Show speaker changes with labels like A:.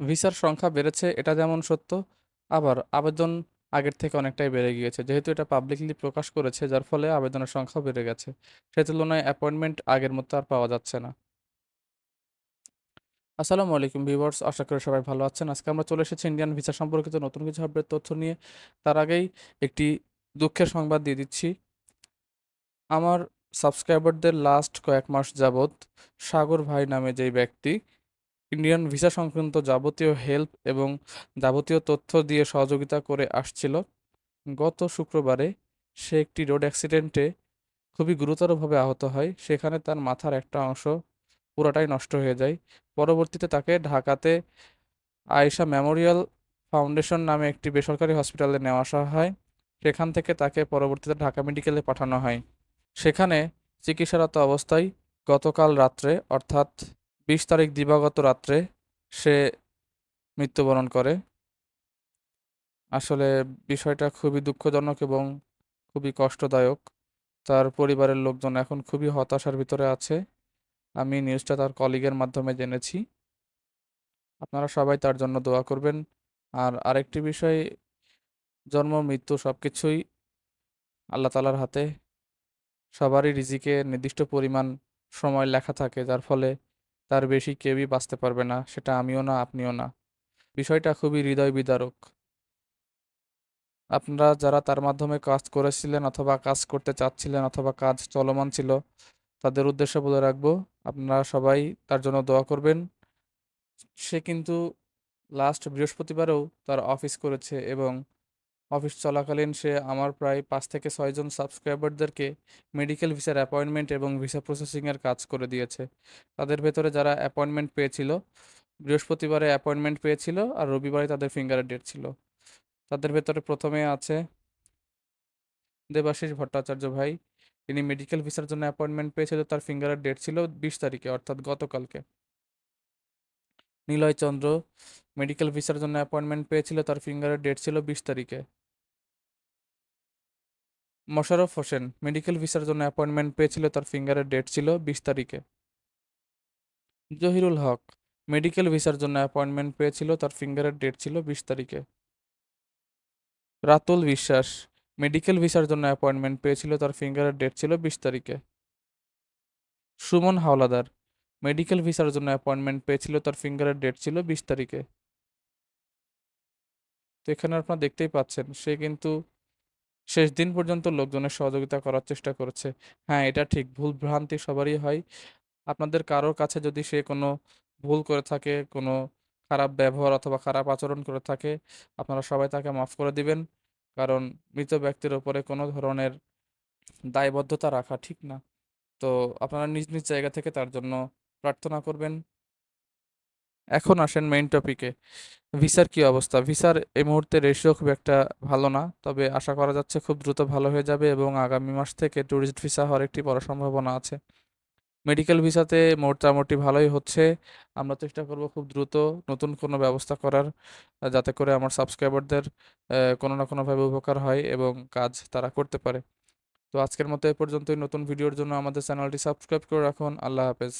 A: ভিসার সংখ্যা বেড়েছে এটা যেমন সত্য, আবার আবেদন আগের থেকে অনেকটাই বেড়ে গিয়েছে। যেহেতু এটা পাবলিকলি প্রকাশ করেছে, যার ফলে আবেদনের সংখ্যাও বেড়ে গেছে। সে তুলনায় অ্যাপয়েন্টমেন্ট আগের মতো আর পাওয়া যাচ্ছে না। আসসালামু আলাইকুম ভিউয়ার্স, আশা করি সবাই ভালো আছেন। আজকে আমরা চলে এসেছি ইন্ডিয়ান ভিসা সম্পর্কিত নতুন কিছু আপডেট তথ্য নিয়ে। তার আগেই একটি দুঃখের সংবাদ দিয়ে দিচ্ছি। আমার সাবস্ক্রাইবারদের লাস্ট কয়েক মাস যাবৎ সাগর ভাই নামে যেই ব্যক্তি ইন্ডিয়ান ভিসা সংক্রান্ত যাবতীয় হেল্প এবং যাবতীয় তথ্য দিয়ে সহযোগিতা করে আসছিল, গত শুক্রবারে সে একটি রোড অ্যাক্সিডেন্টে খুবই গুরুতরভাবে আহত হয়। সেখানে তার মাথার একটা অংশ পুরাটাই নষ্ট হয়ে যায়। পরবর্তীতে তাকে ঢাকাতে আয়েশা মেমোরিয়াল ফাউন্ডেশন নামে একটি বেসরকারি হসপিটালে নেওয়া আসা হয়। সেখান থেকে তাকে পরবর্তীতে ঢাকা মেডিকেলে পাঠানো হয়। সেখানে চিকিৎসারত অবস্থায় গতকাল রাত্রে, অর্থাৎ 20 তারিখ দিবাগত রাত্রে সে মৃত্যুবরণ করে। আসলে বিষয়টা খুবই দুঃখজনক এবং খুবই কষ্টদায়ক। তার পরিবারের লোকজন এখন খুবই হতাশার ভিতরে আছে। আমি নিউজটা তার কলিগের মাধ্যমে জেনেছি। আপনারা সবাই তার জন্য দোয়া করবেন। আর আরেকটি বিষয়, জন্ম মৃত্যু সবকিছুই আল্লাহ তাআলার হাতে। সবারই রিজিকে নির্দিষ্ট পরিমাণ সময় লেখা থাকে, যার ফলে তার বেশি কেউই বাঁচতে পারবে না, সেটা আমিও না, আপনিও না। বিষয়টা খুবই হৃদয় বিদারক। আপনারা যারা তার মাধ্যমে কাজ করেছিলেন অথবা কাজ করতে চাচ্ছিলেন অথবা কাজ চলমান ছিল, তাদের উদ্দেশ্যে বলে রাখবো, আপনারা সবাই তার জন্য দোয়া করবেন। সে কিন্তু লাস্ট বৃহস্পতিবারেও তার অফিস করেছে এবং অফিস চলাকালীন সে আমার প্রায় 5 থেকে 6 জন সাবস্ক্রাইবারদেরকে মেডিকেল ভিসার অ্যাপয়েন্টমেন্ট এবং ভিসা প্রসেসিংয়ের কাজ করে দিয়েছে। তাদের ভেতরে যারা অ্যাপয়েন্টমেন্ট পেয়েছিল, বৃহস্পতিবারে অ্যাপয়েন্টমেন্ট পেয়েছিল আর রবিবারে তাদের ফিঙ্গারের ডেট ছিল। তাদের ভেতরে প্রথমে আছে দেবাশিস ভট্টাচার্য ভাই। তিনি মেডিকেল ভিসার জন্য অ্যাপয়েন্টমেন্ট পেয়েছিল, তার ফিঙ্গারের ডেট ছিল 20 তারিখে, অর্থাৎ গতকালকে। নিলয় চন্দ্র মেডিকেল ভিসার জন্য অ্যাপয়েন্টমেন্ট পেয়েছিল, তার ফিঙ্গারের ডেট ছিল 20 তারিখে। মোশাররফ হোসেন মেডিকেল ভিসার জন্য অ্যাপয়েন্টমেন্ট পেয়েছিল, তার ফিঙ্গারের ডেট ছিল 20 তারিখে। জহিরুল হক মেডিকেল ভিসার জন্য অ্যাপয়েন্টমেন্ট পেয়েছিল, তার ফিঙ্গারের ডেট ছিল 20 তারিখে। রাতুল বিশ্বাস মেডিকেল ভিসার জন্য অ্যাপয়েন্টমেন্ট পেয়েছিল, তার ফিঙ্গারের ডেট ছিল 20 তারিখে। সুমন হাওলাদার মেডিকেল ভিসার জন্য অ্যাপয়েন্টমেন্ট পেয়েছিল, তার ফিঙ্গারের ডেট ছিল 20 তারিখে। তো এখানে আপনারা দেখতেই পাচ্ছেন, সে কিন্তু শেষ দিন পর্যন্ত লোকজনের সহযোগিতা করার চেষ্টা করেছে। হ্যাঁ, এটা ঠিক, ভুল ভ্রান্তি সবারই হয়। আপনাদের কারোর কাছে যদি সে কোনো ভুল করে থাকে, কোনো খারাপ ব্যবহার অথবা খারাপ আচরণ করে থাকে, আপনারা সবাই তাকে মাফ করে দিবেন। কারণ মৃত ব্যক্তির ওপরে কোনো ধরনের দায়বদ্ধতা রাখা ঠিক না। তো আপনারা নিজ নিজ জায়গা থেকে তার জন্য প্রার্থনা করবেন। এখন আসেন মেইন টপিকে। ভিসার কি অবস্থা? ভিসার এই মুহূর্তে রেশিও খুব একটা ভালো না, তবে আশা করা যাচ্ছে খুব দ্রুত ভালো হয়ে যাবে এবং আগামী মাস থেকে ট্যুরিস্ট ভিসা হওয়ার একটি বড় সম্ভাবনা আছে। মেডিকেল ভিসাতে মোটামুটি ভালোই হচ্ছে। আমরা চেষ্টা করব খুব দ্রুত নতুন কোনো ব্যবস্থা করার, যাতে করে আমার সাবস্ক্রাইবারদের কোনো না কোনোভাবে উপকার হয় এবং কাজ তারা করতে পারে। তো আজকের মতো এ পর্যন্তই। নতুন ভিডিওর জন্য আমাদের চ্যানেলটি সাবস্ক্রাইব করে রাখুন। আল্লাহ হাফেজ।